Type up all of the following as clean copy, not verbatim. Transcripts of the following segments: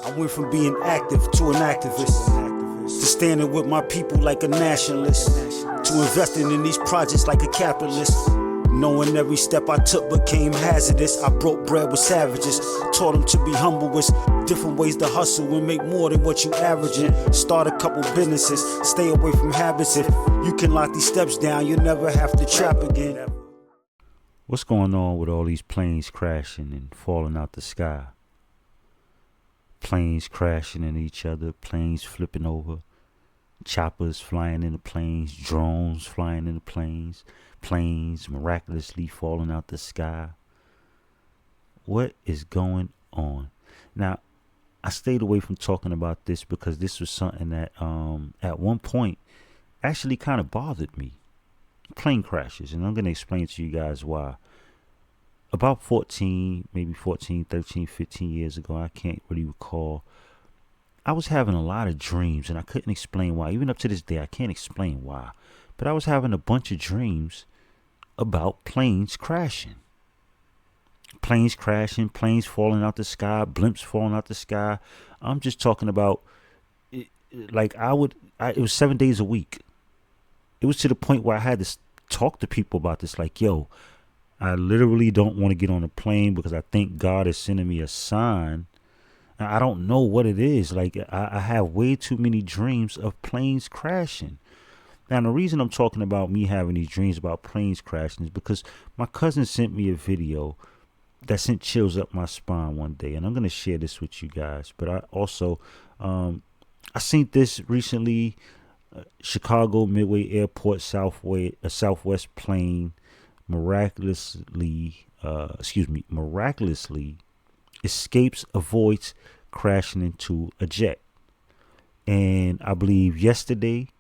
I went from being active to an activist, to standing with my people like a nationalist, to investing in these projects like a capitalist. Knowing every step I took became hazardous. I broke bread with savages, taught them to be humble with different ways to hustle and make more than what you averaging. Start a couple businesses, stay away from habits. If you can lock these steps down, you'll never have to trap again. What's going on with all these planes crashing and falling out the sky? Planes crashing into each other, planes flipping over, choppers flying into planes, drones flying into planes, planes miraculously falling out the sky. What is going on? Now, I stayed away from talking about this because this was something that at one point actually kind of bothered me. Plane crashes, and I'm going to explain to you guys why. About 13 15 years ago, I can't really recall, I was having a lot of dreams, and I couldn't explain why. Even up to this day, I can't explain why. But I was having a bunch of dreams about planes crashing. Planes crashing, planes falling out the sky, blimps falling out the sky. I'm just talking about, it was 7 days a week. It was to the point where I had to talk to people about this. Like, yo, I literally don't want to get on a plane because I think God is sending me a sign. And I don't know what it is. Like, I have way too many dreams of planes crashing. Now, the reason I'm talking about me having these dreams about planes crashing is because my cousin sent me a video that sent chills up my spine one day. And I'm going to share this with you guys. But I also, I seen this recently. Chicago Midway Airport Southwest plane miraculously avoids crashing into a jet. And I believe yesterday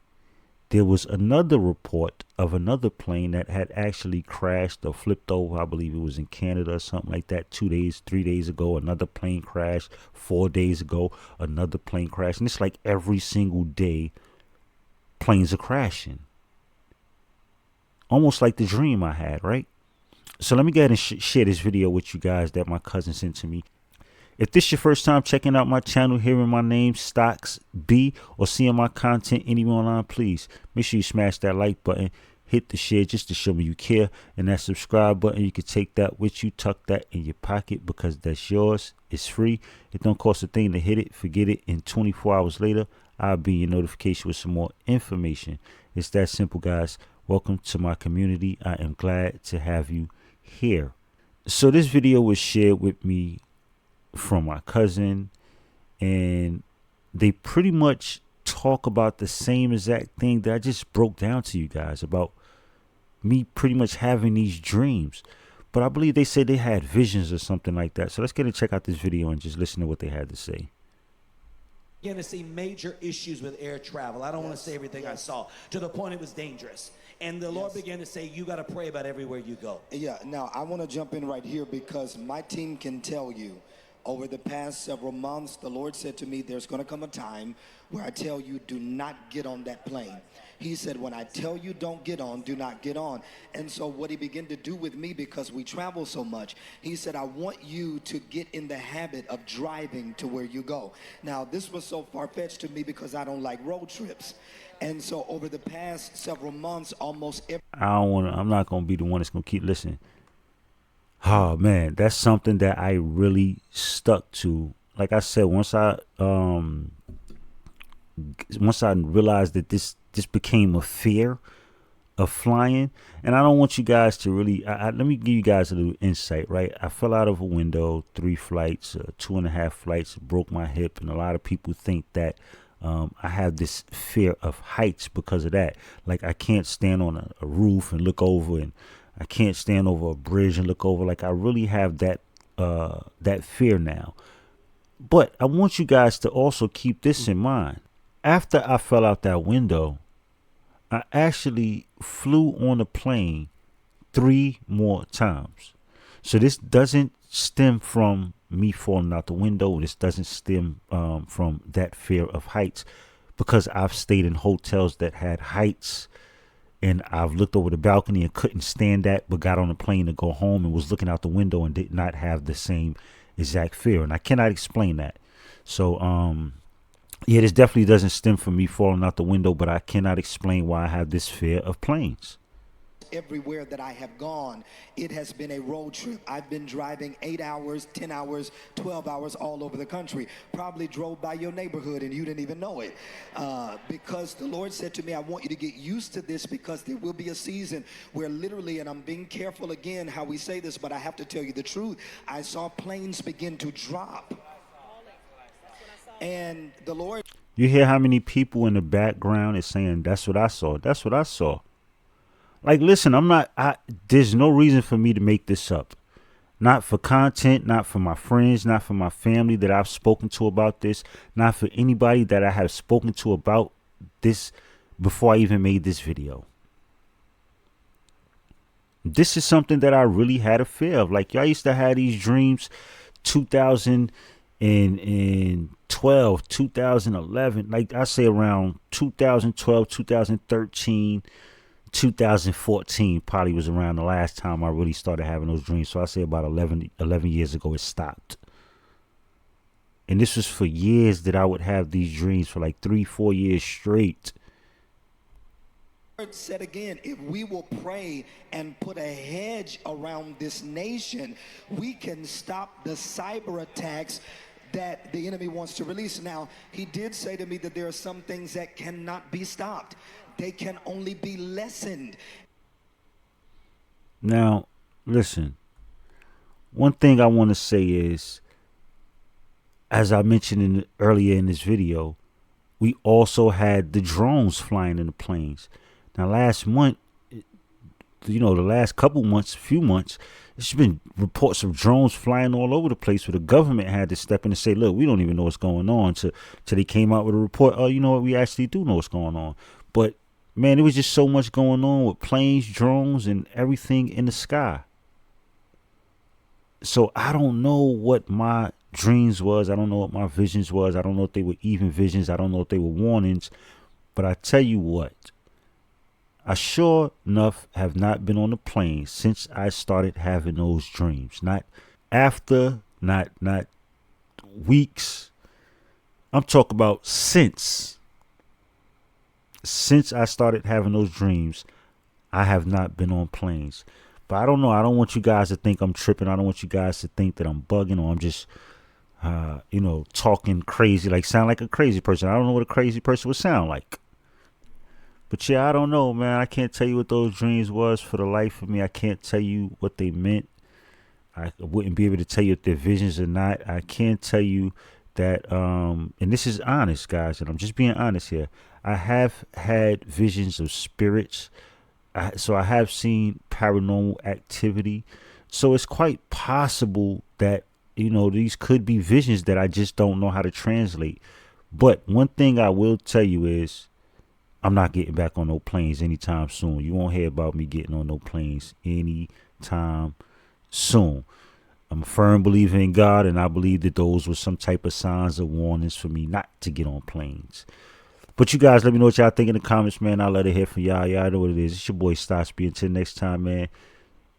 there was another report of another plane that had actually crashed or flipped over. I believe it was in Canada or something like that. 3 days ago, another plane crashed. 4 days ago, another plane crashed. And it's like every single day planes are crashing. Almost like the dream I had, right? So let me go ahead and share this video with you guys that my cousin sent to me. If this is your first time checking out my channel, hearing my name, Stocks B, or seeing my content anywhere online, please make sure you smash that like button, hit the share just to show me you care, and that subscribe button, you can take that with you, tuck that in your pocket because that's yours. It's free. It don't cost a thing to hit it, forget it, and 24 hours later, I'll be your notification with some more information. It's that simple, guys. Welcome to my community. I am glad to have you here. So this video was shared with me from my cousin, and they pretty much talk about the same exact thing that I just broke down to you guys about me pretty much having these dreams. But I believe they said they had visions or something like that. So let's get and check out this video and just listen to what they had to say. Began to see major issues with air travel. I don't want to say everything I saw, to the point it was dangerous. And the Lord began to say, you got to pray about everywhere you go. Yeah, now I want to jump in right here because my team can tell you over the past several months, the Lord said to me, there's going to come a time where I tell you, do not get on that plane. He said, when I tell you don't get on, do not get on. And so what he began to do with me, because we travel so much, he said, I want you to get in the habit of driving to where you go. Now, this was so far-fetched to me because I don't like road trips. And so over the past several months, almost every... I'm not going to be the one that's going to keep listening. Oh, man, that's something that I really stuck to. Like I said, once I realized that this became a fear of flying, and I don't want you guys to really, let me give you guys a little insight, right? I fell out of a window, 3 flights, 2.5 flights, broke my hip, and a lot of people think that I have this fear of heights because of that. Like, I can't stand on a roof and look over, and I can't stand over a bridge and look over. Like, I really have that fear now. But I want you guys to also keep this in mind. After I fell out that window, I actually flew on a plane 3 more times. So this doesn't stem from me falling out the window. This doesn't stem from that fear of heights, because I've stayed in hotels that had heights, and I've looked over the balcony and couldn't stand that, but got on a plane to go home and was looking out the window and did not have the same exact fear. And I cannot explain that. So yeah, this definitely doesn't stem from me falling out the window, but I cannot explain why I have this fear of planes. Everywhere that I have gone, it has been a road trip. I've been driving 8 hours, 10 hours, 12 hours all over the country. Probably drove by your neighborhood and you didn't even know it. Because the Lord said to me, I want you to get used to this, because there will be a season where literally, and I'm being careful again how we say this, but I have to tell you the truth, I saw planes begin to drop. And the Lord... You hear how many people in the background is saying, that's what I saw. That's what I saw. Like, listen, there's no reason for me to make this up. Not for content, not for my friends, not for my family that I've spoken to about this, not for anybody that I have spoken to about this before I even made this video. This is something that I really had a fear of. Like, y'all used to have these dreams 2012, 2011, like I say around 2012, 2013, 2014 probably was around the last time I really started having those dreams. So I say about 11 years ago it stopped. And this was for years that I would have these dreams for like 3-4 years straight. Lord said again, if we will pray and put a hedge around this nation, we can stop the cyber attacks that the enemy wants to release. Now, he did say to me that there are some things that cannot be stopped. They can only be lessened. Now, listen, one thing I want to say is, as I mentioned earlier in this video, we also had the drones flying in the planes. Now, last month, the last few months, there's been reports of drones flying all over the place where the government had to step in and say, look, we don't even know what's going on, till they came out with a report. Oh, you know what? We actually do know what's going on. But man, there was just so much going on with planes, drones, and everything in the sky. So I don't know what my dreams was. I don't know what my visions was. I don't know if they were even visions. I don't know if they were warnings. But I tell you what, I sure enough have not been on a plane since I started having those dreams. Not after, not weeks. I'm talking about since I started having those dreams, I have not been on planes. But I don't know. I don't want you guys to think I'm tripping. I don't want you guys to think that I'm bugging or I'm just, talking crazy, like sound like a crazy person. I don't know what a crazy person would sound like. But yeah, I don't know, man. I can't tell you what those dreams was for the life of me. I can't tell you what they meant. I wouldn't be able to tell you if they're visions or not. I can't tell you that, and this is honest, guys, and I'm just being honest here. I have had visions of spirits. So I have seen paranormal activity. So it's quite possible that, these could be visions that I just don't know how to translate. But one thing I will tell you is, I'm not getting back on no planes anytime soon. You won't hear about me getting on no planes anytime soon. I'm a firm believer in God, and I believe that those were some type of signs or warnings for me not to get on planes. But you guys, let me know what y'all think in the comments, man. I'll let it hear from y'all. Y'all know what it is. It's your boy Stotsby. Until next time, man.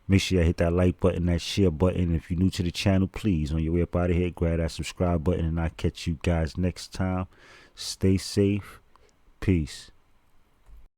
Make sure you hit that like button, that share button. If you're new to the channel, please, on your way up out of here, grab that subscribe button, and I'll catch you guys next time. Stay safe. Peace.